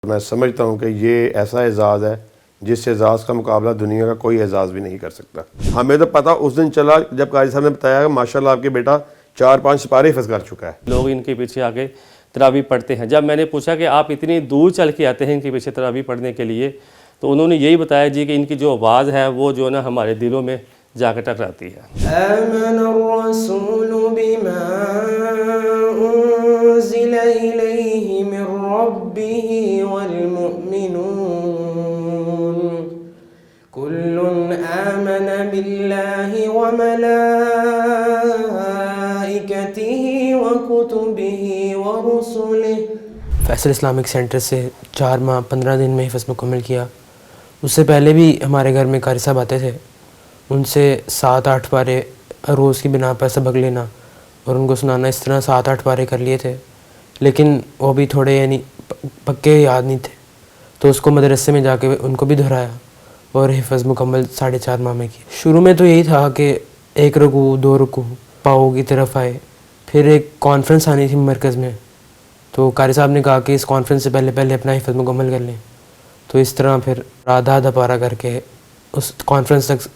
میں سمجھتا ہوں کہ یہ ایسا اعزاز ہے جس اعزاز کا مقابلہ دنیا کا کوئی اعزاز بھی نہیں کر سکتا۔ ہمیں تو پتہ اس دن چلا جب قاری صاحب نے بتایا کہ ماشاءاللہ آپ کے بیٹا 4-5 سپارے حفظ کر چکا ہے۔ لوگ ان کے پیچھے آگے تراویح پڑھتے ہیں۔ جب میں نے پوچھا کہ آپ اتنی دور چل کے آتے ہیں ان کے پیچھے تراویح پڑھنے کے لیے، تو انہوں نے یہی بتایا جی کہ ان کی جو آواز ہے وہ جو نا ہمارے دلوں میں جا کے ٹکراتی ہے۔ آمن الرسول بما انزل الیہ من ربہ والمؤمنون کل آمن باللہ وملائکتہ وکتبہ ورسلہ۔ فیصل اسلامک سینٹر سے 4 ماہ 15 دن میں حفظ مکمل کیا۔ اس سے پہلے بھی ہمارے گھر میں قاری صاحب آتے تھے، ان سے 7-8 پارے روز کی بنا پر سبق لینا اور ان کو سنانا، اس طرح 7-8 پارے کر لیے تھے، لیکن وہ بھی تھوڑے یعنی پکے یاد نہیں تھے، تو اس کو مدرسے میں جا کے ان کو بھی دہرایا اور حفظ مکمل 4.5 ماہ میں کی۔ شروع میں تو یہی تھا کہ 1 رکوع 2 رکوع پاؤں کی طرف آئے، پھر ایک کانفرنس آنی تھی مرکز میں، تو قاری صاحب نے کہا کہ اس کانفرنس سے پہلے اپنا حفظ مکمل کر لیں، تو اس طرح پھر آدھا پارہ کر کے اس کانفرنس تک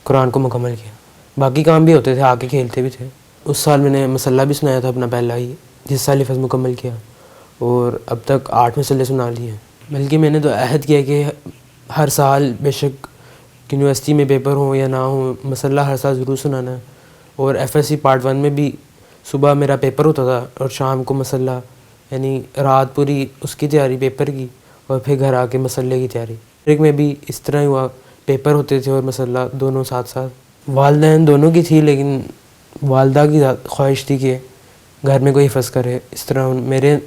قرآن کو مکمل کیا۔ باقی کام بھی ہوتے تھے، آگے کھیلتے بھی تھے۔ اس سال میں نے مسلح بھی سنایا تھا اپنا پہلا ہی، جس سال حفظ مکمل کیا، اور اب تک 8 مسلح سنا لیے ہیں۔ بلکہ میں نے تو عہد کیا کہ ہر سال بے شک یونیورسٹی میں پیپر ہوں یا نہ ہوں، مسلح ہر سال ضرور سنانا ہے۔ اور FSC پارٹ 1 میں بھی صبح میرا پیپر ہوتا تھا اور شام کو مسلح، یعنی رات پوری اس کی تیاری پیپر کی اور پھر گھر آ کے مسلح کی تیاری۔ ایک میں بھی اس طرح ہی ہوا، پیپر ہوتے تھے اور مسلح دونوں ساتھ ساتھ۔ والدین دونوں کی تھی، لیکن والدہ کی خواہش تھی کہ گھر میں کوئی حفظ کرے، اس طرح میرے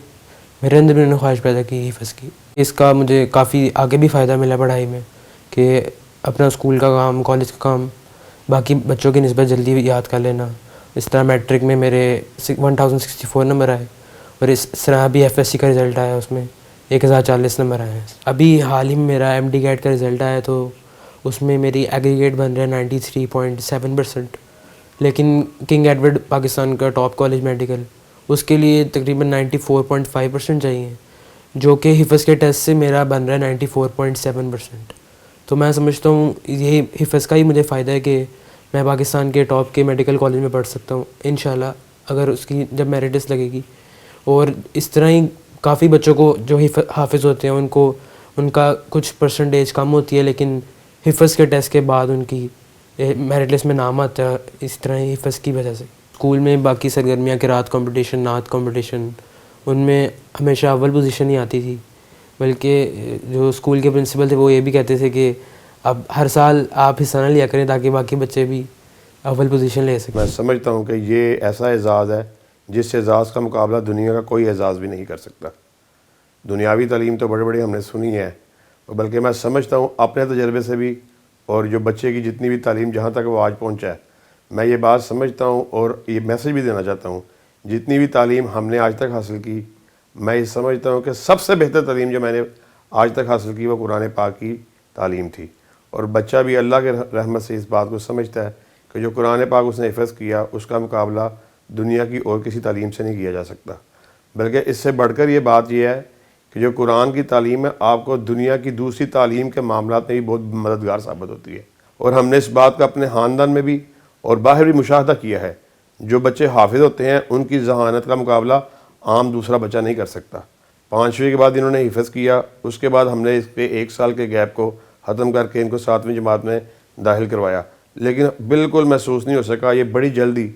اندر بھی انہوں نے خواہش پیدا کی حفظ کی۔ اس کا مجھے کافی آگے بھی فائدہ ملا پڑھائی میں، کہ اپنا اسکول کا کام، کالج کا کام باقی بچوں کی نسبت جلدی یاد کر لینا۔ اس طرح میٹرک میں میرے 1064 نمبر آئے، اور اس طرح بھی FSC کا رزلٹ آیا، اس میں 1040 نمبر آئے ہیں۔ ابھی حال ہی میں میرا MD گیٹ کا رزلٹ آیا، تو اس میں میری ایگریگیٹ بن رہا ہے 93.7%، لیکن کنگ ایڈورڈ پاکستان کا ٹاپ کالج میڈیکل، اس کے لیے تقریباً 94.5% چاہیے، جو کہ حفظ کے ٹیسٹ سے میرا بن رہا ہے 94.7%۔ تو میں سمجھتا ہوں یہی حفظ کا ہی مجھے فائدہ ہے کہ میں پاکستان کے ٹاپ کے میڈیکل کالج میں پڑھ سکتا ہوں انشاءاللہ، اگر اس کی جب میرٹ لسٹ لگے گی۔ اور اس طرح ہی کافی بچوں کو جو حافظ ہوتے ہیں ان کا کچھ پرسنٹیج کم ہوتی ہے، لیکن حفظ کے ٹیسٹ کے بعد ان کی میرٹ لسٹ میں نام آتا ہے، اس طرح ہی حفظ کی وجہ سے۔ اسکول میں باقی سرگرمیاں، قرات کمپٹیشن، نعت کمپٹیشن، ان میں ہمیشہ اول پوزیشن ہی آتی تھی، بلکہ جو اسکول کے پرنسپل تھے وہ یہ بھی کہتے تھے کہ اب ہر سال آپ حصہ نہ لیا کریں تاکہ باقی بچے بھی اول پوزیشن لے سکیں۔ میں سمجھتا ہوں کہ یہ ایسا اعزاز ہے جس اعزاز کا مقابلہ دنیا کا کوئی اعزاز بھی نہیں کر سکتا۔ دنیاوی تعلیم تو بڑی ہم نے سنی ہے، بلکہ میں سمجھتا ہوں اپنے تجربے سے بھی، اور جو بچے کی جتنی بھی تعلیم جہاں تک وہ آج پہنچا ہے، میں یہ بات سمجھتا ہوں اور یہ میسج بھی دینا چاہتا ہوں، جتنی بھی تعلیم ہم نے آج تک حاصل کی، میں یہ سمجھتا ہوں کہ سب سے بہتر تعلیم جو میں نے آج تک حاصل کی وہ قرآن پاک کی تعلیم تھی۔ اور بچہ بھی اللہ کے رحمت سے اس بات کو سمجھتا ہے کہ جو قرآن پاک اس نے حفظ کیا، اس کا مقابلہ دنیا کی اور کسی تعلیم سے نہیں کیا جا سکتا۔ بلکہ اس سے بڑھ کر یہ بات یہ ہے کہ جو قرآن کی تعلیم ہے آپ کو دنیا کی دوسری تعلیم کے معاملات میں بھی بہت مددگار ثابت ہوتی ہے۔ اور ہم نے اس بات کا اپنے خاندان میں بھی اور باہر بھی مشاہدہ کیا ہے، جو بچے حافظ ہوتے ہیں ان کی ذہانت کا مقابلہ عام دوسرا بچہ نہیں کر سکتا۔ 5ویں کے بعد انہوں نے حفظ کیا، اس کے بعد ہم نے اس پہ 1 سال کے گیپ کو ختم کر کے ان کو 7ویں جماعت میں داخل کروایا، لیکن بالکل محسوس نہیں ہو سکا، یہ بڑی جلدی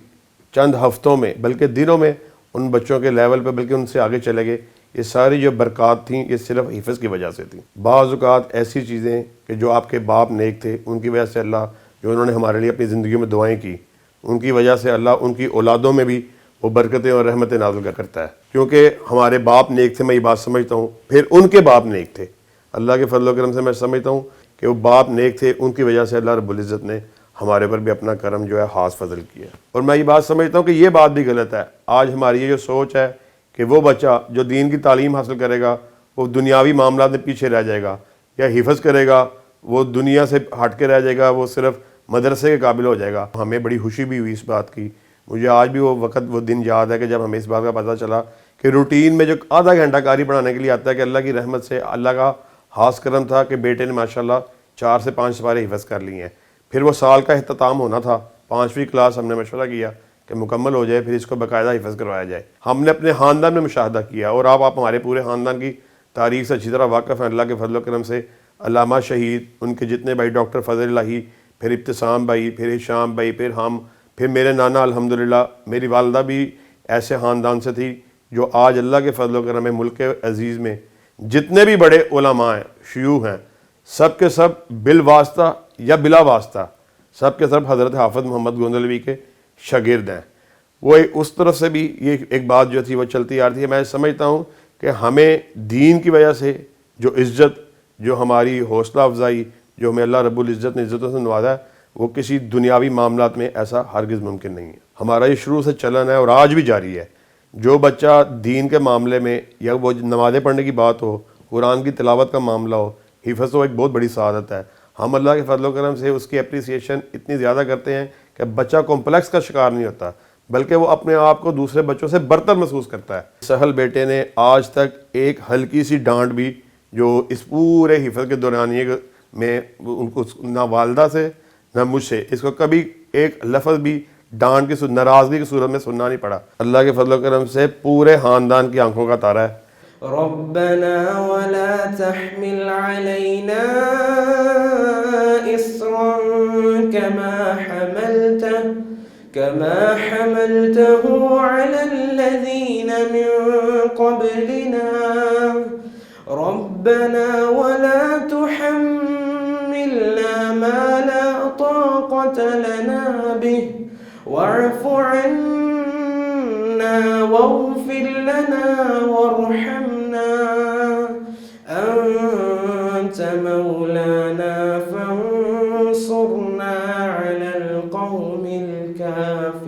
چند ہفتوں میں بلکہ دنوں میں ان بچوں کے لیول پہ بلکہ ان سے آگے چلے گئے۔ یہ ساری جو برکات تھیں یہ صرف حفظ کی وجہ سے تھیں۔ بعض اوقات ایسی چیزیں کہ جو آپ کے باپ نیک تھے، ان کی وجہ سے اللہ، جو انہوں نے ہمارے لیے اپنی زندگیوں میں دعائیں کی، ان کی وجہ سے اللہ ان کی اولادوں میں بھی وہ برکتیں اور رحمتیں نازل کرتا ہے، کیونکہ ہمارے باپ نیک تھے، میں یہ بات سمجھتا ہوں، پھر ان کے باپ نیک تھے۔ اللہ کے فضل و کرم سے میں سمجھتا ہوں کہ وہ باپ نیک تھے، ان کی وجہ سے اللہ رب العزت نے ہمارے پر بھی اپنا کرم جو ہے خاص فضل کیا۔ اور میں یہ بات سمجھتا ہوں کہ یہ بات بھی غلط ہے۔ آج ہماری یہ جو سوچ ہے کہ وہ بچہ جو دین کی تعلیم حاصل کرے گا وہ دنیاوی معاملات میں پیچھے رہ جائے گا، یا حفظ کرے گا وہ دنیا سے ہٹ کے رہ جائے گا، وہ صرف مدرسے کے قابل ہو جائے گا۔ ہمیں بڑی خوشی بھی ہوئی اس بات کی، مجھے آج بھی وہ وقت وہ دن یاد ہے کہ جب ہمیں اس بات کا پتہ چلا کہ روٹین میں جو آدھا گھنٹہ قاری پڑھانے کے لیے آتا ہے کہ اللہ کی رحمت سے اللہ کا خاص کرم تھا کہ بیٹے نے ماشاءاللہ 4 سے 5 سپارے حفظ کر لیے ہیں. پھر وہ سال کا اختتام ہونا تھا, 5ویں کلاس ہم نے مشورہ کیا کہ مکمل ہو جائے, پھر اس کو باقاعدہ حفظ کروایا جائے. ہم نے اپنے خاندان میں مشاہدہ کیا, اور آپ ہمارے پورے خاندان کی تاریخ سے اچھی طرح واقف ہیں. اللہ کے فضل و کرم سے علامہ شہید, ان کے جتنے بھائی, ڈاکٹر فضل الہی, پھر ابتسام بھائی, پھر ہشام بھائی, پھر ہم, پھر میرے نانا الحمدللہ. میری والدہ بھی ایسے خاندان سے تھی جو آج اللہ کے فضل و کرم میں ملک عزیز میں جتنے بھی بڑے علماء ہیں, شیوخ ہیں, سب کے سب بالواسطہ یا بلا واسطہ سب کے سب حضرت حافظ محمد گوندلوی کے شاگرد ہیں. وہ اس طرف سے بھی یہ ایک بات جو تھی وہ چلتی آ رہی ہے. میں سمجھتا ہوں کہ ہمیں دین کی وجہ سے جو عزت, جو ہماری حوصلہ افزائی, جو ہمیں اللہ رب العزت نے عزتوں سے نوازا ہے, وہ کسی دنیاوی معاملات میں ایسا ہرگز ممکن نہیں ہے. ہمارا یہ شروع سے چلن ہے اور آج بھی جاری ہے. جو بچہ دین کے معاملے میں, یا وہ نمازیں پڑھنے کی بات ہو, قرآن کی تلاوت کا معاملہ ہو, حفظ تو ایک بہت بڑی سعادت ہے. ہم اللہ کے فضل و کرم سے اس کی اپریسیشن اتنی زیادہ کرتے ہیں کہ بچہ کمپلیکس کا شکار نہیں ہوتا, بلکہ وہ اپنے آپ کو دوسرے بچوں سے برتر محسوس کرتا ہے. سہل بیٹے نے آج تک ایک ہلکی سی ڈانٹ بھی جو اس پورے حفظ کے دورانیے میں ان کو نہ والدہ سے نہ مجھ سے اس کو کبھی ایک لفظ بھی ڈانٹ کی ناراضگی کی صورت میں سننا نہیں پڑا. اللہ کے فضل و کرم سے پورے خاندان کی آنکھوں کا تارا ہے. ربنا ولا تحمل علينا إصرا كما حملته على الذين من قبلنا ربنا ولا تحملنا ما لا طاقة لنا به واعف عنا واغفر لنا وارحمنا أنت مولانا فانصرنا على القوم الكافرين.